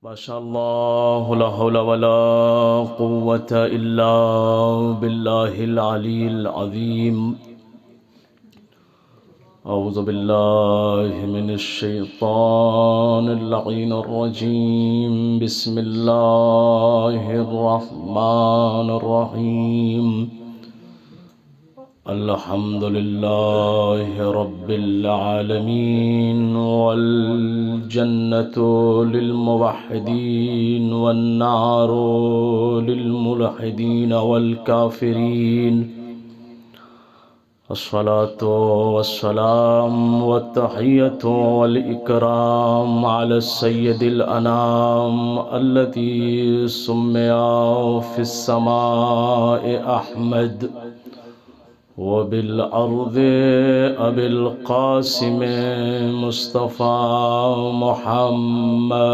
ما شاء الله لا حول ولا قوة إلا بالله العلي العظيم. أعوذ بالله من الشيطان اللعين الرجيم. بسم الله الرحمن الرحيم. الحمد لله رب العالمين، والجنة للموحدين والنار للملحدين والكافرين. الصلاة والسلام والتحية والإكرام على السيد الأنام الذي سمي في السماء أحمد وبالأرض أبي القاسم مصطفى محمد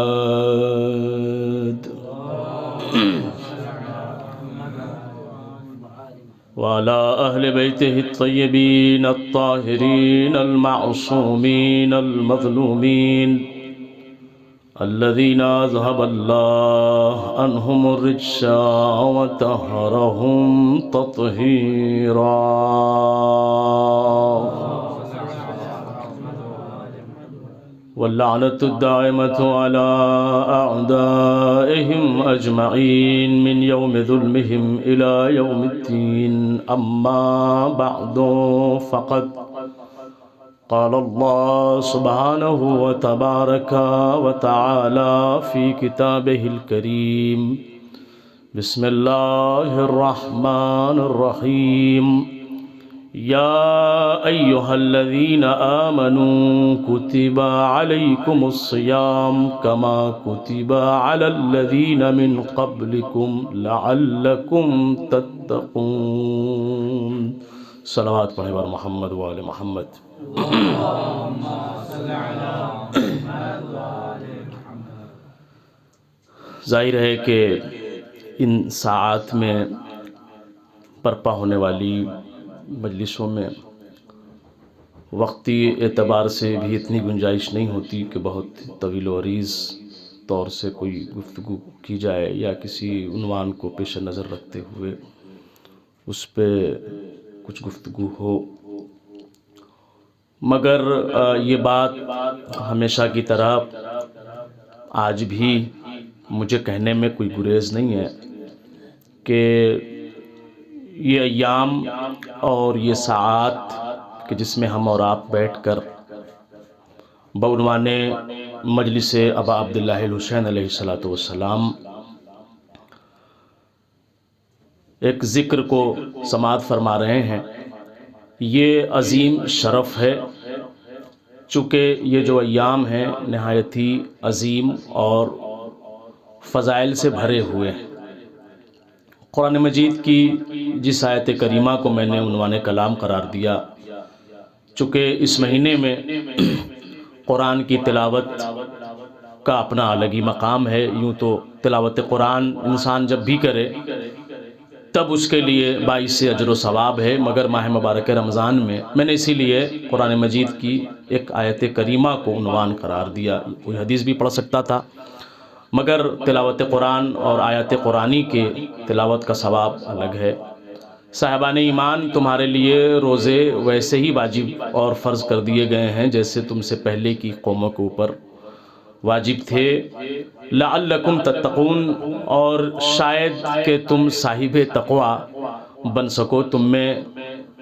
وعلى أهل بيته الطيبين الطاهرين المعصومين المظلومين الذين أذهب الله عنهم الرجس وطهرهم تطهيرا. واللعنة الدائمة على أعدائهم أجمعين من يوم ظلمهم إلى يوم الدين. أما بعد، فقد قال الله سبحانه وتبارك وتعالى في كتابه الكريم: بسم الله الرحمن الرحيم. يا أيها الذين آمنوا كتب عليكم الصيام كما كتب على الذين من قبلكم لعلكم تتقون. صلوات پڑھیں بار محمد وآل محمد. ظاہر ہے کہ ان ساعات میں برپا ہونے والی مجلسوں میں وقتی اعتبار سے بھی اتنی گنجائش نہیں ہوتی کہ بہت طویل و عریض طور سے کوئی گفتگو کی جائے یا کسی عنوان کو پیش نظر رکھتے ہوئے اس پہ کچھ گفتگو ہو. مگر یہ بات ہمیشہ کی طرح آج بھی مجھے کہنے میں کوئی گریز نہیں ہے کہ یہ ایام اور یہ ساعات کہ جس میں ہم اور آپ بیٹھ کر بعنوان مجلس ابا عبداللہ الحسین علیہ السلام ایک ذکر کو سماعت فرما رہے ہیں، یہ عظیم شرف ہے، چونکہ یہ جو ایام ہیں نہایت ہی عظیم اور فضائل سے بھرے ہوئے ہیں. قرآن مجید کی جس آیت کریمہ کو میں نے عنوان کلام قرار دیا، چونکہ اس مہینے میں قرآن کی تلاوت کا اپنا الگ ہی مقام ہے. یوں تو تلاوت قرآن انسان جب بھی کرے تب اس کے لیے باعث اجر و ثواب ہے، مگر ماہ مبارک رمضان میں میں نے اسی لیے قرآن مجید کی ایک آیت کریمہ کو عنوان قرار دیا. کوئی حدیث بھی پڑھ سکتا تھا، مگر تلاوت قرآن اور آیات قرآنی کے تلاوت کا ثواب الگ ہے. صاحبان ایمان، تمہارے لیے روزے ویسے ہی واجب اور فرض کر دیے گئے ہیں جیسے تم سے پہلے کی قوموں کے اوپر واجب تھے. لعلکم تتقون، اور شاید کہ تم صاحب تقوی بن سکو، تم میں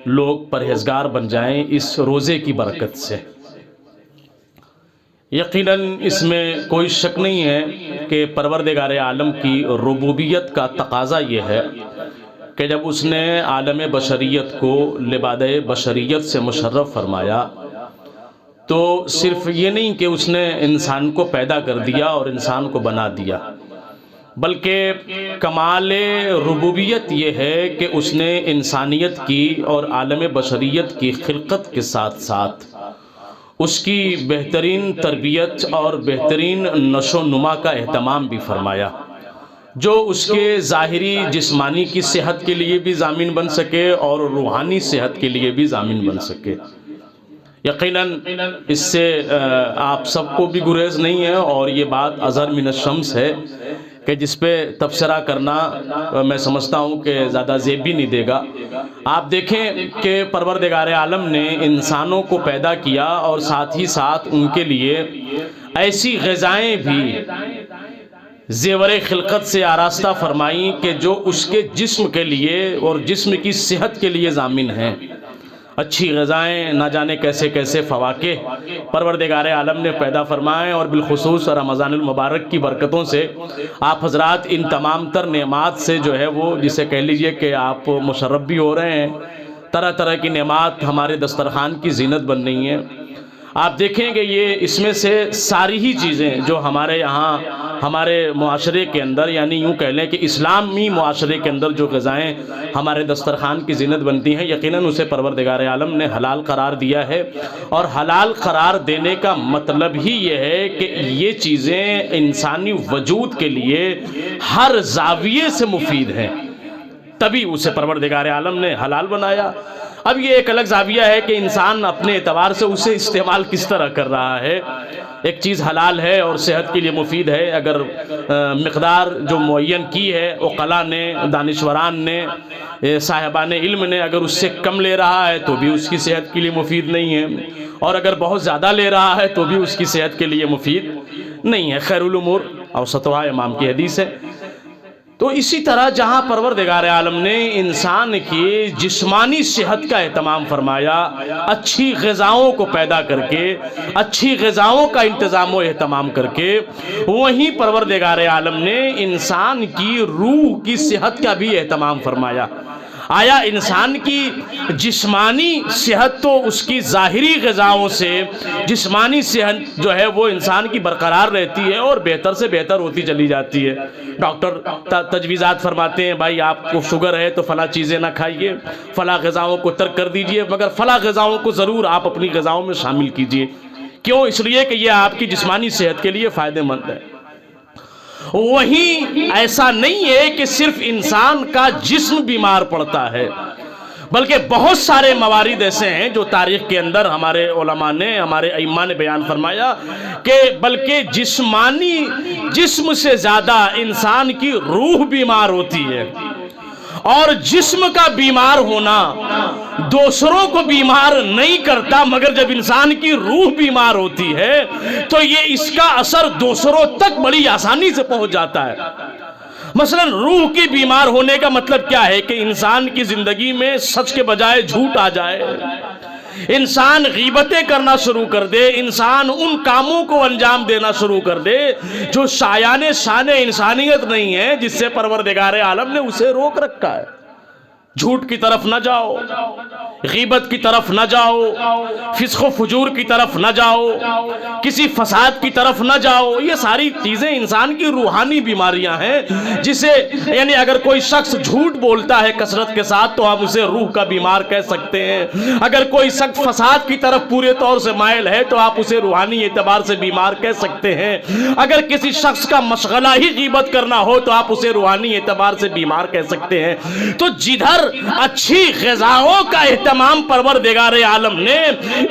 لوگ پرہیزگار بن جائیں اس روزے کی برکت سے. یقیناً اس میں کوئی شک نہیں ہے کہ پروردگار عالم کی ربوبیت کا تقاضا یہ ہے کہ جب اس نے عالم بشریت کو لبادہ بشریت سے مشرف فرمایا تو صرف یہ نہیں کہ اس نے انسان کو پیدا کر دیا اور انسان کو بنا دیا، بلکہ کمال ربوبیت یہ ہے کہ اس نے انسانیت کی اور عالم بشریت کی خلقت کے ساتھ ساتھ اس کی بہترین تربیت اور بہترین نشو و نما کا اہتمام بھی فرمایا، جو اس کے ظاہری جسمانی کی صحت کے لیے بھی ضامن بن سکے اور روحانی صحت کے لیے بھی ضامن بن سکے. یقیناً اس سے آپ سب کو بھی گریز نہیں ہے، اور یہ بات اظہر من الشمس ہے کہ جس پہ تبصرہ کرنا میں سمجھتا ہوں کہ زیادہ زیب بھی نہیں دے گا۔ آپ دیکھیں کہ پروردگار عالم نے انسانوں کو پیدا کیا اور ساتھ ہی ساتھ ان کے لیے ایسی غذائیں بھی زیور خلقت سے آراستہ فرمائیں کہ جو اس کے جسم کے لیے اور جسم کی صحت کے لیے ضامن ہیں۔ اچھی غذائیں، نہ جانے کیسے کیسے فواکہ پروردگار عالم نے پیدا فرمائے، اور بالخصوص رمضان المبارک کی برکتوں سے آپ حضرات ان تمام تر نعمات سے جو ہے وہ جسے کہہ لیجئے کہ آپ مشرف بھی ہو رہے ہیں۔ طرح طرح کی نعمات ہمارے دسترخوان کی زینت بن رہی ہیں۔ آپ دیکھیں کہ یہ اس میں سے ساری ہی چیزیں جو ہمارے یہاں ہمارے معاشرے کے اندر، یعنی یوں کہہ لیں کہ اسلامی معاشرے کے اندر جو غذائیں ہمارے دسترخوان کی زینت بنتی ہیں، یقیناً اسے پروردگار عالم نے حلال قرار دیا ہے۔ اور حلال قرار دینے کا مطلب ہی یہ ہے کہ یہ چیزیں انسانی وجود کے لیے ہر زاویے سے مفید ہیں، تبھی اسے پروردگار عالم نے حلال بنایا۔ اب یہ ایک الگ زاویہ ہے کہ انسان اپنے اعتبار سے اسے استعمال کس طرح کر رہا ہے۔ ایک چیز حلال ہے اور صحت کے لیے مفید ہے، اگر مقدار جو معین کی ہے عقلاء نے، دانشوران نے، صاحبان علم نے، اگر اس سے کم لے رہا ہے تو بھی اس کی صحت کے لیے مفید نہیں ہے، اور اگر بہت زیادہ لے رہا ہے تو بھی اس کی صحت کے لیے مفید نہیں ہے۔ خیر الامور اوسطها امام کی حدیث ہے۔ تو اسی طرح جہاں پروردگار عالم نے انسان کی جسمانی صحت کا اہتمام فرمایا، اچھی غذاؤں کو پیدا کر کے، اچھی غذاؤں کا انتظام و اہتمام کر کے، وہیں پروردگار عالم نے انسان کی روح کی صحت کا بھی اہتمام فرمایا۔ آیا انسان کی جسمانی صحت تو اس کی ظاہری غذاؤں سے جسمانی صحت جو ہے وہ انسان کی برقرار رہتی ہے اور بہتر سے بہتر ہوتی چلی جاتی ہے۔ ڈاکٹر تجویزات فرماتے ہیں بھائی آپ کو شوگر ہے تو فلاں چیزیں نہ کھائیے، فلاں غذاؤں کو ترک کر دیجئے، مگر فلاں غذاؤں کو ضرور آپ اپنی غذاؤں میں شامل کیجئے۔ کیوں؟ اس لیے کہ یہ آپ کی جسمانی صحت کے لیے فائدہ مند ہے۔ وہیں ایسا نہیں ہے کہ صرف انسان کا جسم بیمار پڑتا ہے، بلکہ بہت سارے موارد ایسے ہیں جو تاریخ کے اندر ہمارے علماء نے، ہمارے ائمہ نے بیان فرمایا کہ بلکہ جسم سے زیادہ انسان کی روح بیمار ہوتی ہے، اور جسم کا بیمار ہونا دوسروں کو بیمار نہیں کرتا، مگر جب انسان کی روح بیمار ہوتی ہے تو یہ اس کا اثر دوسروں تک بڑی آسانی سے پہنچ جاتا ہے۔ مثلا روح کی بیمار ہونے کا مطلب کیا ہے کہ انسان کی زندگی میں سچ کے بجائے جھوٹ آ جائے، انسان غیبتیں کرنا شروع کر دے، انسان ان کاموں کو انجام دینا شروع کر دے جو شایان شان انسانیت نہیں ہے، جس سے پروردگار عالم نے اسے روک رکھا ہے۔ جھوٹ کی طرف نہ جاؤ، غیبت کی طرف نہ جاؤ، فسق و فجور کی طرف نہ جاؤ، کسی فساد کی طرف نہ جاؤ۔ یہ ساری چیزیں انسان کی روحانی بیماریاں ہیں، جسے یعنی اگر کوئی شخص جھوٹ بولتا ہے کثرت کے ساتھ تو ہم اسے روح کا بیمار کہہ سکتے ہیں۔ اگر کوئی شخص فساد کی طرف پورے طور سے مائل ہے تو آپ اسے روحانی اعتبار سے بیمار کہہ سکتے ہیں۔ اگر کسی شخص کا مشغلہ ہی غیبت کرنا ہو تو آپ اسے روحانی اعتبار سے بیمار کہہ سکتے ہیں۔ تو جدھر اچھی غذاؤں کا اہتمام پروردگار عالم نے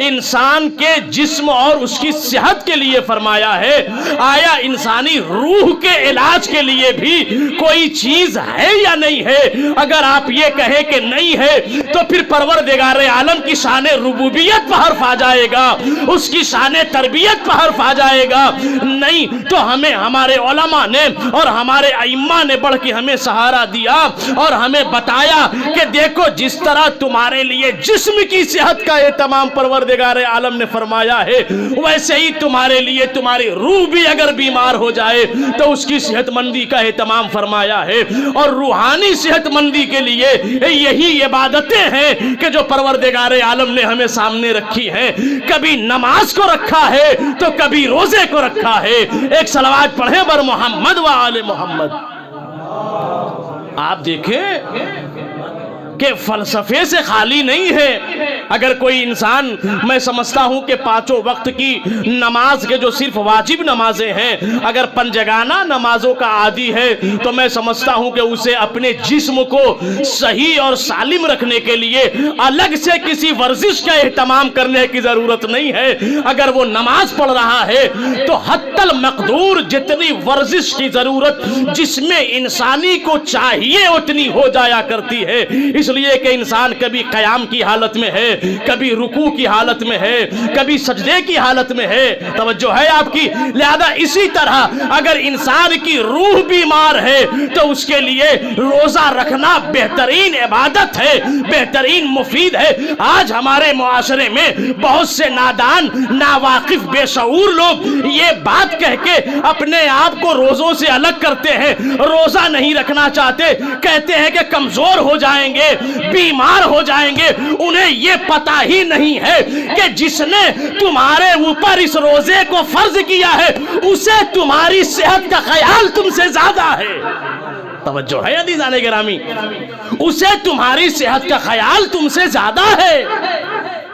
انسان کے جسم اور اس کی صحت کے لیے فرمایا ہے، آیا انسانی روح کے علاج کے لیے بھی کوئی چیز ہے یا نہیں ہے؟ اگر آپ یہ کہیں کہ نہیں ہے تو پھر پروردگار عالم کی شان ربوبیت پر حرف آ جائے گا، اس کی شان تربیت پر حرف آ جائے گا۔ نہیں تو ہمیں ہمارے علماء نے اور ہمارے ائمہ نے بڑھ کے ہمیں سہارا دیا اور ہمیں بتایا کہ دیکھو جس طرح تمہارے لیے جسم کی صحت کا اہتمام پروردگار عالم نے فرمایا ہے، ویسے ہی تمہارے لیے تمہاری روح بھی اگر بیمار ہو جائے تو اس کی صحت مندی کا اہتمام فرمایا ہے۔ اور روحانی صحت مندی کے لیے یہی عبادتیں ہیں کہ جو پروردگار عالم نے ہمیں سامنے رکھی ہیں۔ کبھی نماز کو رکھا ہے تو کبھی روزے کو رکھا ہے۔ ایک صلوات پڑھیں بر محمد و آل محمد۔ آپ دیکھیں کہ فلسفے سے خالی نہیں ہے اگر کوئی انسان، میں سمجھتا ہوں کہ پانچوں وقت کی نماز کے جو صرف واجب نمازیں ہیں، اگر پنجگانہ نمازوں کا عادی ہے تو میں سمجھتا ہوں کہ اسے اپنے جسم کو صحیح اور سالم رکھنے کے لیے الگ سے کسی ورزش کا اہتمام کرنے کی ضرورت نہیں ہے۔ اگر وہ نماز پڑھ رہا ہے تو حتی المقدور جتنی ورزش کی ضرورت جس میں انسانی کو چاہیے اتنی ہو جایا کرتی ہے، اس لیے کہ انسان کبھی قیام کی حالت میں ہے، کبھی رکوع کی حالت میں ہے، کبھی سجدے کی حالت میں ہے۔ توجہ ہے آپ کی؟ لہذا اسی طرح اگر انسان کی روح بیمار ہے تو اس کے لیے روزہ رکھنا بہترین عبادت ہے، بہترین مفید ہے۔ آج ہمارے معاشرے میں بہت سے نادان، ناواقف، بے شعور لوگ یہ بات کہہ کے اپنے آپ کو روزوں سے الگ کرتے ہیں، روزہ نہیں رکھنا چاہتے، کہتے ہیں کہ کمزور ہو جائیں گے، بیمار ہو جائیں گے۔ انہیں یہ پتہ ہی نہیں ہے کہ جس نے تمہارے اوپر اس روزے کو فرض کیا ہے اسے تمہاری صحت کا خیال تم سے زیادہ ہے۔ توجہ ہے عزیزان گرامی؟ اسے تمہاری صحت کا خیال تم سے زیادہ ہے۔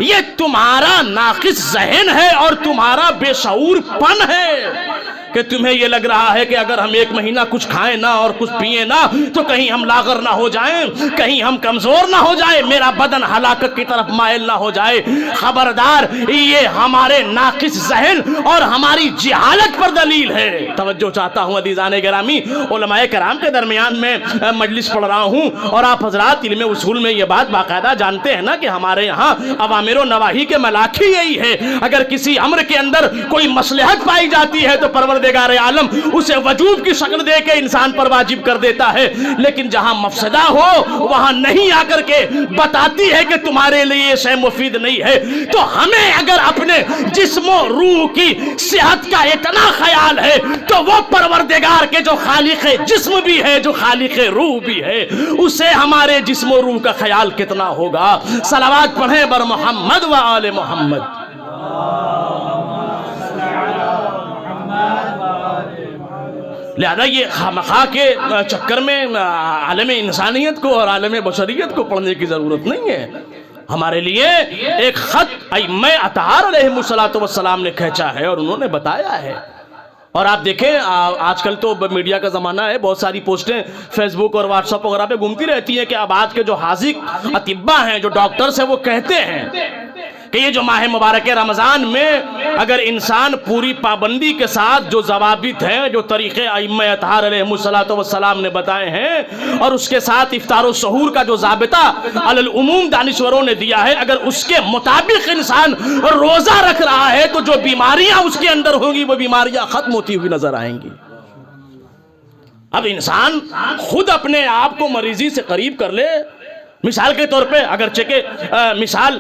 یہ تمہارا ناقص ذہن ہے اور تمہارا بے شعور پن ہے کہ تمہیں یہ لگ رہا ہے کہ اگر ہم ایک مہینہ کچھ کھائیں نہ اور کچھ پئیں نہ تو کہیں ہم لاغر نہ ہو جائیں، کہیں ہم کمزور نہ ہو جائیں، میرا بدن ہلاکت کی طرف مائل نہ ہو جائے۔ خبردار، یہ ہمارے ناقص ذہن اور ہماری جہالت پر دلیل ہے۔ توجہ چاہتا ہوں عزیزان گرامی، علماء کرام کے درمیان میں مجلس پڑھ رہا ہوں اور آپ حضرات علم اصول میں یہ بات باقاعدہ جانتے ہیں نا کہ ہمارے یہاں اوامر و نواہی کے ملاک ہی یہی ہے۔ اگر کسی امر کے اندر کوئی مصلحت پائی جاتی ہے تو پروردگار عالم اسے وجوب کی شکل دے کے انسان پر واجب کر دیتا ہے، لیکن جہاں مفسدہ ہو وہاں نہیں آ کر کے بتاتی ہے کہ تمہارے لیے یہ شے مفید نہیں ہے۔ تو ہمیں اگر اپنے جسم و روح کی صحت کا اتنا خیال ہے تو وہ پروردگار کے جو خالق جسم بھی ہے، جو خالق روح بھی ہے، اسے ہمارے جسم و روح کا خیال کتنا ہوگا؟ صلوات پڑھیں بر محمد و آل محمد۔ لہذا یہ خامخواہ کے چکر میں عالم انسانیت کو اور عالم بشریت کو پڑھنے کی ضرورت نہیں ہے۔ ہمارے لیے ایک خط ائمہ اطہار علیہ السلام نے کھینچا ہے اور انہوں نے بتایا ہے۔ اور آپ دیکھیں آج کل تو میڈیا کا زمانہ ہے، بہت ساری پوسٹیں فیس بک اور واٹس ایپ وغیرہ پہ گھومتی رہتی ہیں کہ اب آج کے جو حاذق اطباء ہیں، جو ڈاکٹرز ہیں، وہ کہتے ہیں کہ یہ جو ماہ مبارک رمضان میں اگر انسان پوری پابندی کے ساتھ جو ضوابط ہیں، جو طریقے ائمہ اطہار علیہ السلام نے بتائے ہیں، اور اس کے ساتھ افطار و سحور کا جو ضابطہ علی العموم دانشوروں نے دیا ہے، اگر اس کے مطابق انسان روزہ رکھ رہا ہے تو جو بیماریاں اس کے اندر ہوں گی وہ بیماریاں ختم ہوتی ہوئی نظر آئیں گی۔ اب انسان خود اپنے آپ کو مریضی سے قریب کر لے۔ مثال کے طور پہ اگرچہ کہ مثال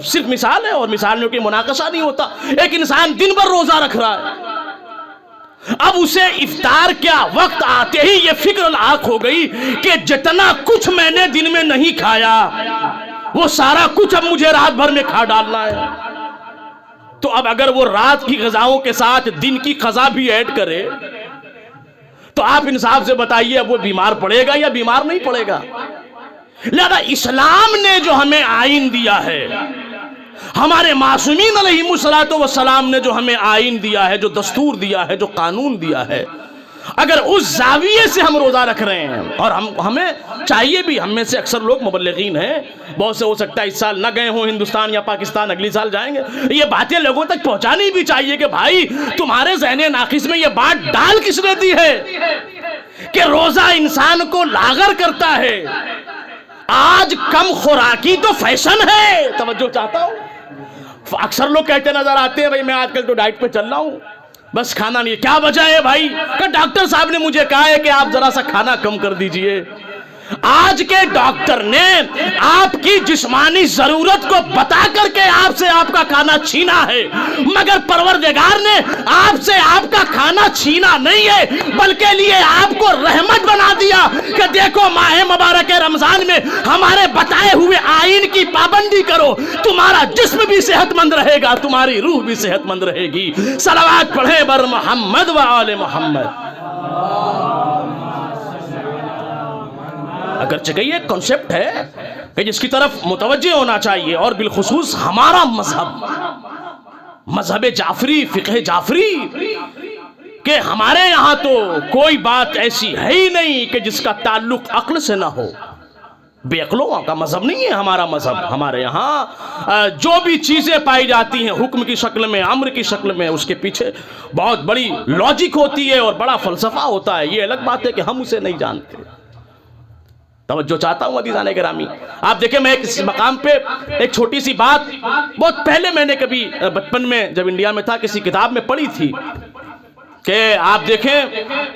صرف مثال ہے اور مثال میں کوئی مناقشہ نہیں ہوتا، ایک انسان دن بھر روزہ رکھ رہا ہے، اب اسے افطار کیا وقت آتے ہی یہ فکر لاحق ہو گئی کہ جتنا کچھ میں نے دن میں نہیں کھایا وہ سارا کچھ اب مجھے رات بھر میں کھا ڈالنا ہے۔ تو اب اگر وہ رات کی غذاؤں کے ساتھ دن کی قضا بھی ایڈ کرے تو آپ انصاف سے بتائیے اب وہ بیمار پڑے گا یا بیمار نہیں پڑے گا؟ لہذا اسلام نے جو ہمیں آئین دیا ہے، ہمارے معصومین علیہ السلام نے جو ہمیں آئین دیا ہے، جو دستور دیا ہے، جو قانون دیا ہے، اگر اس زاویے سے ہم روزہ رکھ رہے ہیں، اور ہمیں چاہیے بھی، ہم میں سے اکثر لوگ مبلغین ہیں، بہت سے ہو سکتا ہے اس سال نہ گئے ہوں ہندوستان یا پاکستان، اگلی سال جائیں گے، یہ باتیں لوگوں تک پہنچانی بھی چاہیے کہ بھائی تمہارے ذہن ناقص میں یہ بات ڈال کس نے دی ہے کہ روزہ انسان کو لاغر کرتا ہے؟ آج کم خوراکی تو فیشن ہے۔ توجہ چاہتا ہوں، اکثر لوگ کہتے نظر آتے ہیں بھائی میں آج کل تو ڈائٹ پہ چل رہا ہوں، بس کھانا نہیں۔ کیا وجہ ہے بھائی؟ کہ ڈاکٹر صاحب نے مجھے کہا ہے کہ آپ ذرا سا کھانا کم کر دیجئے۔ آج کے ڈاکٹر نے آپ کی جسمانی ضرورت کو بتا کر کے آپ سے آپ کا کھانا چھینا ہے، مگر پروردگار نے آپ سے آپ کا کھانا چھینا نہیں ہے بلکہ لیے آپ کو رحمت بنا دیا کہ دیکھو ماہ مبارک رمضان میں ہمارے بتائے ہوئے آئین کی پابندی کرو، تمہارا جسم بھی صحت مند رہے گا، تمہاری روح بھی صحت مند رہے گی۔ صلوات پڑھیں بر محمد و آل محمد۔ اگرچہ کہ یہ کنسپٹ ہے کہ جس کی طرف متوجہ ہونا چاہیے، اور بالخصوص ہمارا مذہب جعفری، فقہ جعفری، کہ ہمارے یہاں تو کوئی بات ایسی ہے ہی نہیں کہ جس کا تعلق عقل سے نہ ہو۔ بے عقلوں کا مذہب نہیں ہے ہمارا مذہب۔ ہمارے یہاں جو بھی چیزیں پائی جاتی ہیں حکم کی شکل میں، امر کی شکل میں، اس کے پیچھے بہت بڑی لاجک ہوتی ہے اور بڑا فلسفہ ہوتا ہے۔ یہ الگ بات ہے کہ ہم اسے نہیں جانتے۔ توجہ چاہتا ہوں عزیزان گرامی، آپ دیکھیں، میں اس مقام پہ ایک چھوٹی سی بات بہت پہلے میں نے کبھی بچپن میں جب انڈیا میں تھا کسی کتاب میں پڑھی تھی، کہ آپ دیکھیں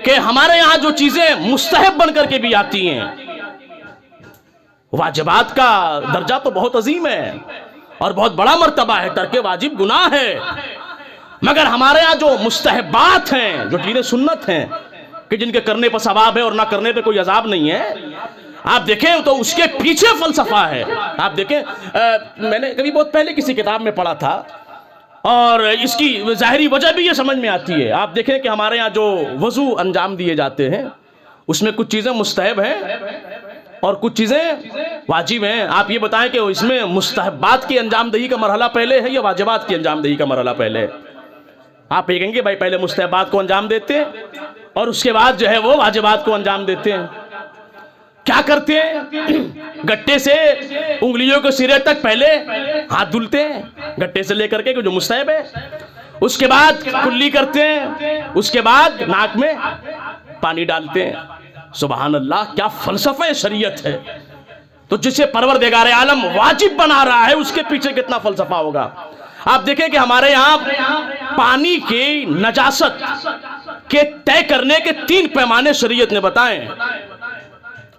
کہ ہمارے یہاں جو چیزیں مستحب بن کر کے بھی آتی ہیں، واجبات کا درجہ تو بہت عظیم ہے اور بہت بڑا مرتبہ ہے، ترک واجب گناہ ہے، مگر ہمارے ہاں جو مستحبات ہیں، جو چیزیں سنت ہیں کہ جن کے کرنے پر ثواب ہے اور نہ کرنے پہ کوئی عذاب نہیں ہے، آپ دیکھیں تو اس کے پیچھے فلسفہ ہے۔ آپ دیکھیں، میں نے کبھی بہت پہلے کسی کتاب میں پڑھا تھا، اور اس کی ظاہری وجہ بھی یہ سمجھ میں آتی ہے۔ آپ دیکھیں کہ ہمارے ہاں جو وضو انجام دیے جاتے ہیں، اس میں کچھ چیزیں مستحب ہیں اور کچھ چیزیں واجب ہیں۔ آپ یہ بتائیں کہ اس میں مستحبات کی انجام دہی کا مرحلہ پہلے ہے یا واجبات کی انجام دہی کا مرحلہ پہلے ہے؟ آپ یہ کہیں گے بھائی پہلے مستحبات کو انجام دیتے ہیں اور اس کے بعد جو ہے وہ واجبات کو انجام دیتے ہیں۔ کیا کرتے ہیں؟ گٹے سے انگلیوں کے سرے تک پہلے ہاتھ دھلتے ہیں، گٹے سے لے کر کے جو مستحب ہے، اس کے بعد کلی کرتے ہیں، اس کے بعد ناک میں پانی ڈالتے ہیں۔ سبحان اللہ، کیا فلسفہ شریعت ہے! تو جسے پروردگار عالم واجب بنا رہا ہے اس کے پیچھے کتنا فلسفہ ہوگا۔ آپ دیکھیں کہ ہمارے یہاں پانی کی نجاست کے طے کرنے کے 3 پیمانے شریعت نے بتائے ہیں۔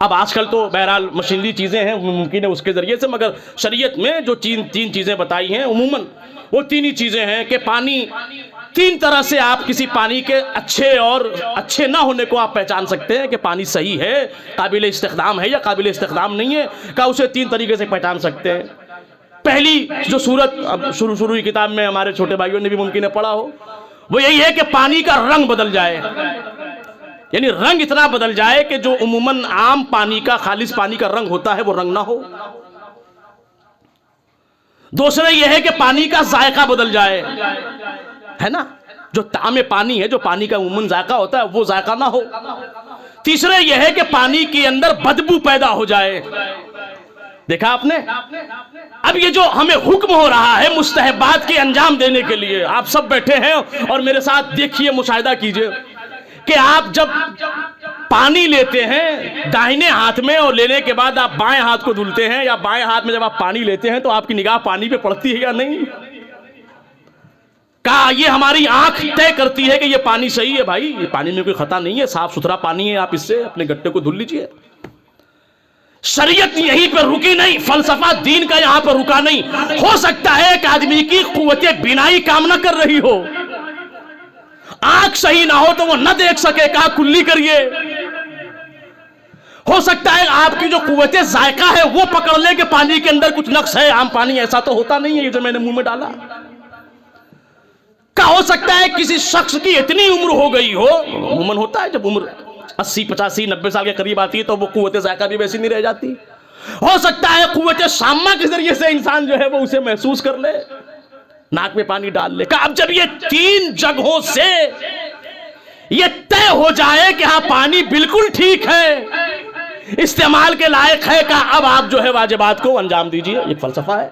اب آج کل تو بہرحال مشینری چیزیں ہیں، ممکن ہے اس کے ذریعے سے، مگر شریعت میں جو 3 چیزیں بتائی ہیں عموماً وہ 3 ہی چیزیں ہیں کہ پانی 3 طرح سے آپ کسی پانی کے اچھے اور اچھے نہ ہونے کو آپ پہچان سکتے ہیں کہ پانی صحیح ہے، قابل استخدام ہے یا قابل استخدام نہیں ہے، کہ اسے 3 طریقے سے پہچان سکتے ہیں۔ پہلی جو صورت اب شروعی کتاب میں ہمارے چھوٹے بھائیوں نے بھی ممکن ہے پڑھا ہو، وہ یہی ہے کہ پانی کا رنگ بدل جائے، یعنی رنگ اتنا بدل جائے کہ جو عموماً عام پانی کا، خالص پانی کا رنگ ہوتا ہے وہ رنگ نہ ہو۔ دوسرا یہ ہے کہ پانی کا ذائقہ بدل جائے، ہے نا، جو طعم پانی ہے، جو پانی کا عموماً ذائقہ ہوتا ہے وہ ذائقہ نہ ہو۔ تیسرا یہ ہے کہ پانی کے اندر بدبو پیدا ہو جائے۔ دیکھا آپ نے؟ اب یہ جو ہمیں حکم ہو رہا ہے مستحبات کے انجام دینے کے لیے، آپ سب بیٹھے ہیں اور میرے ساتھ دیکھیے، مشاہدہ کیجئے کہ آپ جب پانی لیتے ہیں داہنے ہاتھ میں اور لینے کے بعد آپ بائیں ہاتھ کو دھلتے ہیں، یا بائیں ہاتھ میں جب آپ پانی لیتے ہیں تو آپ کی نگاہ پانی پہ پڑتی ہے یا نہیں؟ کہا یہ ہماری آنکھ طے کرتی ہے کہ یہ پانی صحیح ہے، بھائی یہ پانی میں کوئی خطا نہیں ہے، صاف ستھرا پانی ہے، آپ اس سے اپنے گٹے کو دھل لیجئے۔ شریعت یہیں پر رکی نہیں، فلسفہ دین کا یہاں پر رکا نہیں۔ ہو سکتا ہے کہ آدمی کی قوت بینائی کام نہ کر رہی ہو، آنکھ صحیح نہ ہو تو وہ نہ دیکھ سکے، کہا کلی کریے۔ ہو سکتا ہے آپ کی جو قوت ذائقہ ہے وہ پکڑ لے کہ پانی کے اندر کچھ نقص ہے، عام پانی ایسا تو ہوتا نہیں ہے یہ جو میں نے منہ میں ڈالا۔ کہا ہو سکتا ہے کسی شخص کی اتنی عمر ہو گئی ہو، عموماً ہوتا ہے جب عمر 80 85 90 سال کے قریب آتی ہے تو وہ قوت ذائقہ بھی ویسی نہیں رہ جاتی۔ ہو سکتا ہے قوت شامہ کے ذریعے سے انسان جو ہے وہ اسے محسوس کر لے، ناک میں پانی ڈال لے۔ کہا اب جب یہ 3 جگہوں سے یہ طے ہو جائے کہ ہاں پانی بالکل ٹھیک ہے، استعمال کے لائق ہے، کہا اب آپ جو ہے واجبات کو انجام دیجئے۔ ایک فلسفہ ہے،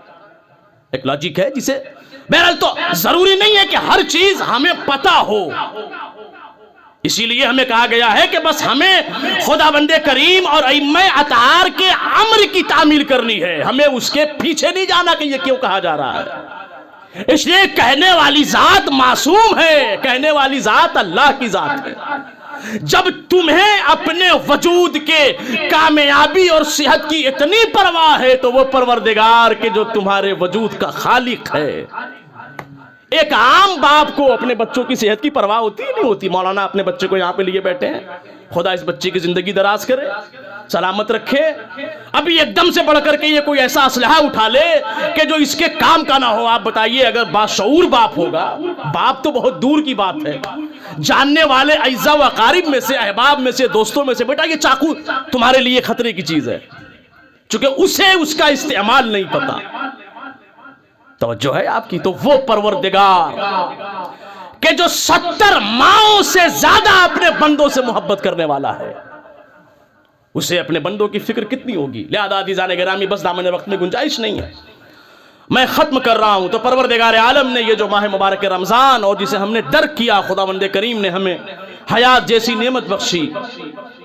ایک لاجک ہے جسے بہرحال تو ضروری نہیں ہے کہ ہر چیز ہمیں پتہ ہو، اسی لیے ہمیں کہا گیا ہے کہ بس ہمیں خداوند کریم اور ائمہ اطہار کے امر کی تعمیل کرنی ہے، ہمیں اس کے پیچھے نہیں جانا کہ یہ کیوں کہا جا رہا ہے۔ اس لیے کہنے والی ذات معصوم ہے، کہنے والی ذات اللہ کی ذات ہے۔ جب تمہیں اپنے وجود کے کامیابی اور صحت کی اتنی پرواہ ہے تو وہ پروردگار کے جو تمہارے وجود کا خالق ہے۔ ایک عام باپ کو اپنے بچوں کی صحت کی پرواہ ہوتی ہی نہیں ہوتی۔ مولانا اپنے بچے کو یہاں پہ لیے بیٹھے ہیں، خدا اس بچے کی زندگی دراز کرے، سلامت رکھے۔ ابھی ایک دم سے بڑھ کر کے یہ کوئی ایسا اسلحہ اٹھا لے کہ جو اس کے کام کا نہ ہو۔ آپ بتائیے اگر باشعور باپ ہوگا، باپ تو بہت دور کی بات ہے، جاننے والے اعزاء و اقارب میں سے، احباب میں سے، دوستوں میں سے، بیٹا یہ چاقو تمہارے لیے خطرے کی چیز ہے، چونکہ اسے اس کا استعمال نہیں پتا. توجہ ہے آپ کی؟ تو وہ پروردگار کہ جو 70 ماؤں سے زیادہ اپنے بندوں سے محبت کرنے والا ہے، اسے اپنے بندوں کی فکر کتنی ہوگی. لہذا عزیزان گرامی، بس دامن وقت میں گنجائش نہیں ہے، میں ختم کر رہا ہوں. تو پروردگار عالم نے یہ جو ماہ مبارک رمضان اور جسے ہم نے درک کیا، خداوند کریم نے ہمیں حیات جیسی نعمت بخشی.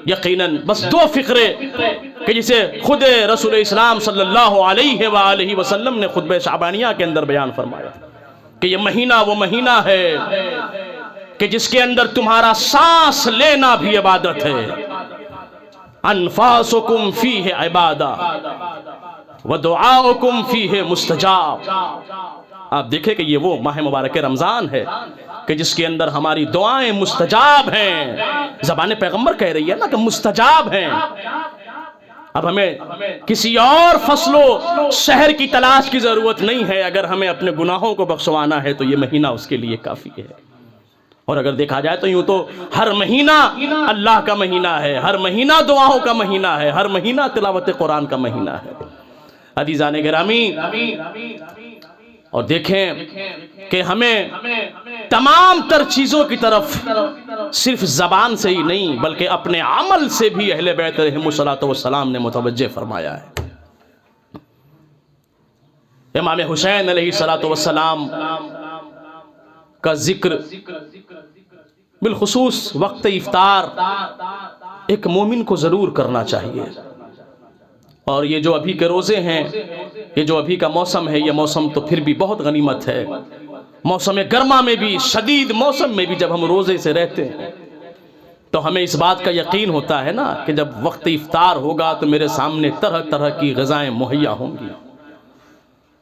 یقیناً بس 2 فقرے کہ جسے خود رسول اسلام صلی اللہ علیہ وآلہ وسلم نے خطبہ شعبانیہ کے اندر بیان فرمایا کہ یہ مہینہ وہ مہینہ ہے کہ جس کے اندر تمہارا سانس لینا بھی عبادت ہے. انفاسکم فیہ عبادہ ودعاؤکم فیہ مستجاب. آپ دیکھیں کہ یہ وہ ماہ مبارک رمضان ہے کہ جس کے اندر ہماری دعائیں مستجاب ہیں. زبان پیغمبر کہہ رہی ہے نا کہ مستجاب ہیں. اب ہمیں کسی اور فصل و شہر کی تلاش کی ضرورت نہیں ہے. اگر ہمیں اپنے گناہوں کو بخشوانا ہے تو یہ مہینہ اس کے لیے کافی ہے. اور اگر دیکھا جائے تو یوں تو ہر مہینہ اللہ کا مہینہ ہے، ہر مہینہ دعاؤں کا مہینہ ہے، ہر مہینہ تلاوت قرآن کا مہینہ ہے. عزیزان گرامی، اور دیکھیں کہ ہمیں تمام تر چیزوں کی طرف صرف زبان سے ہی نہیں بلکہ اپنے عمل سے بھی اہل بیت علیہم الصلوۃ والسلام نے متوجہ فرمایا ہے. امام حسین علیہ الصلوۃ والسلام کا ذکر بالخصوص وقت افطار ایک مومن کو ضرور کرنا چاہیے. اور یہ جو ابھی کے روزے ہیں، یہ جو ابھی کا موسم ہے، یہ موسم تو پھر بھی بہت غنیمت ہے. موسم گرما میں بھی، شدید موسم میں بھی جب ہم روزے سے رہتے ہیں تو ہمیں اس بات کا یقین ہوتا ہے نا کہ جب وقت افطار ہوگا تو میرے سامنے طرح طرح کی غذائیں مہیا ہوں گی.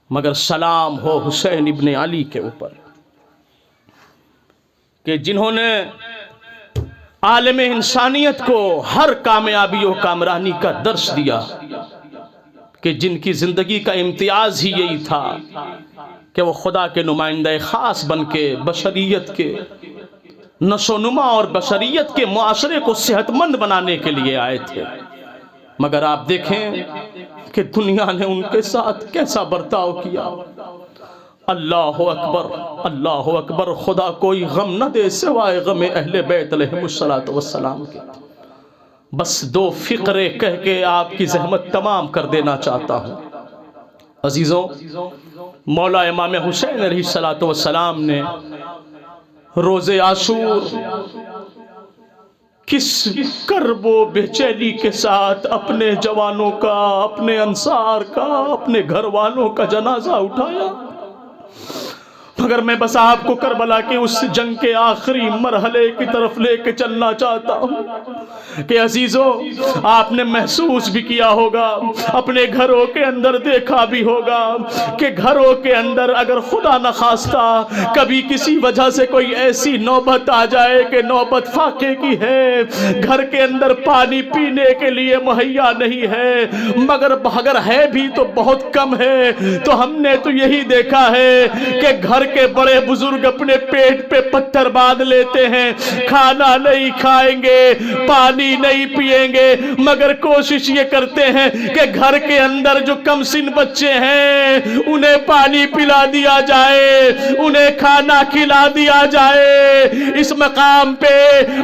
مگر سلام ہو حسین ابن علی کے اوپر کہ جنہوں نے عالم انسانیت کو ہر کامیابی و کامرانی کا درس دیا، کہ جن کی زندگی کا امتیاز ہی یہی تھا کہ وہ خدا کے نمائندہ خاص بن کے بشریت کے نشو و نما اور بشریت کے معاشرے کو صحت مند بنانے کے لیے آئے تھے. مگر آپ دیکھیں کہ دنیا نے ان کے ساتھ کیسا برتاؤ کیا. اللہ اکبر، اللہ اکبر. خدا کوئی غم نہ دے سوائے غم اہل بیت علیہم الصلوۃ والسلام کے. بس 2 فقرے کہہ کے آپ کی زحمت تمام کر دینا چاہتا ہوں. عزیزوں، مولا امام حسین علیہ الصلوۃ والسلام نے روز عاشور کس کرب و بے چینی کے ساتھ اپنے جوانوں کا، اپنے انصار کا، اپنے گھر والوں کا جنازہ اٹھایا. مگر میں بس آپ کو کربلا کے اس جنگ کے آخری مرحلے کی طرف لے کے چلنا چاہتا ہوں کہ عزیزوں، آپ نے محسوس بھی کیا ہوگا، اپنے گھروں کے اندر دیکھا بھی ہوگا کہ گھروں کے اندر اگر خدا نخواستہ کبھی کسی وجہ سے کوئی ایسی نوبت آ جائے کہ نوبت فاقے کی ہے، گھر کے اندر پانی پینے کے لیے مہیا نہیں ہے، مگر اگر ہے بھی تو بہت کم ہے، تو ہم نے تو یہی دیکھا ہے کہ گھر کے بڑے بزرگ اپنے پیٹ پہ پتھر باندھ لیتے ہیں، کھانا نہیں کھائیں گے، پانی نہیں پیئیں گے، مگر کوشش یہ کرتے ہیں کہ گھر کے اندر جو کم سن بچے ہیں انہیں پانی پلا دیا جائے، انہیں کھانا کھلا دیا جائے. اس مقام پہ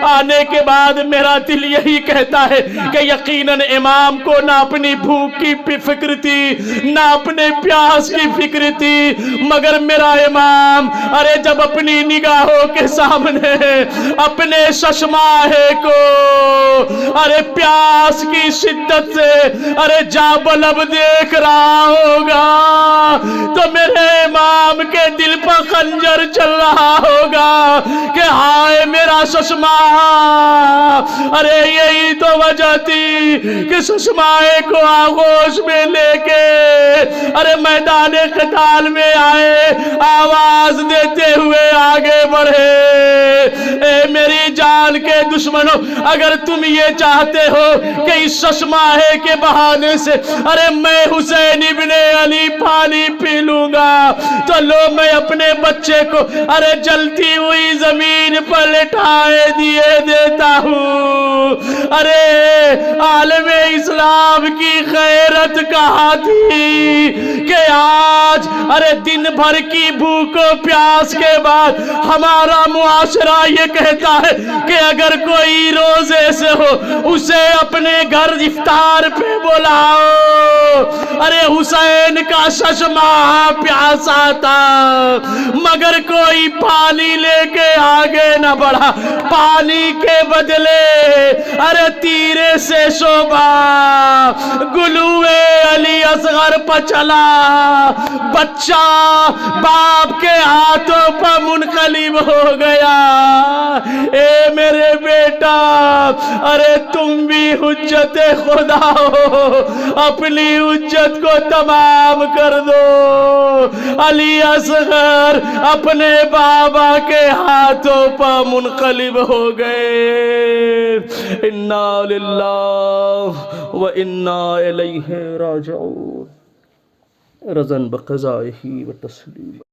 آنے کے بعد میرا دل یہی کہتا ہے کہ یقیناً امام کو نہ اپنی بھوک کی فکر تھی، نہ اپنے پیاس کی فکر تھی، مگر میرا امام ارے جب اپنی نگاہوں کے سامنے اپنے ششماہے کو ارے پیاس کی شدت سے ارے جابلب دیکھ رہا ہوگا تو میرے امام کے دل پر خنجر چل رہا ہوگا کہ ہائے میرا ششما. ارے یہی تو وجہ تھی کہ ششماہے کو آغوش میں لے کے ارے میدان قتال میں آئے، آواز دیتے ہوئے آگے بڑھے. اے میری جان کے دشمنوں، اگر تم یہ چاہتے ہو کہ اس چشماہے کے بہانے سے ارے میں حسین ابن علی پانی پی لوں گا، تو لو میں اپنے بچے کو ارے جلتی ہوئی زمین پر لٹائے دیے دیتا ہوں۔ ارے عالم اسلام کی غیرت کہاں تھی کہ آج ارے دن بھر کی بھوک و پیاس کے بعد ہمارا معاشرہ یہ کہتا ہے کہ اگر کوئی روزے سے ہو اسے اپنے گھر افطار پہ بلاؤ۔ ارے حسین کا چشمہ پیاسا تھا مگر کوئی پانی لے کے آگے نہ بڑھا، پانی کے بدلے ارے تیرے سے شعبہ گلوے علی اصغر پر چلا، بچہ باپ کے ہاتھوں پر منقلب ہو گیا۔ اے میرے بیٹا، ارے تم بھی حجت خدا ہو، اپنی حجت کو تمام کر دو۔ علی اصغر اپنے بابا کے ہاتھوں پر منقلب ہو گئے۔ انا للہ و انا الیہ راجعون، رضا بقضائہ و تسلیم۔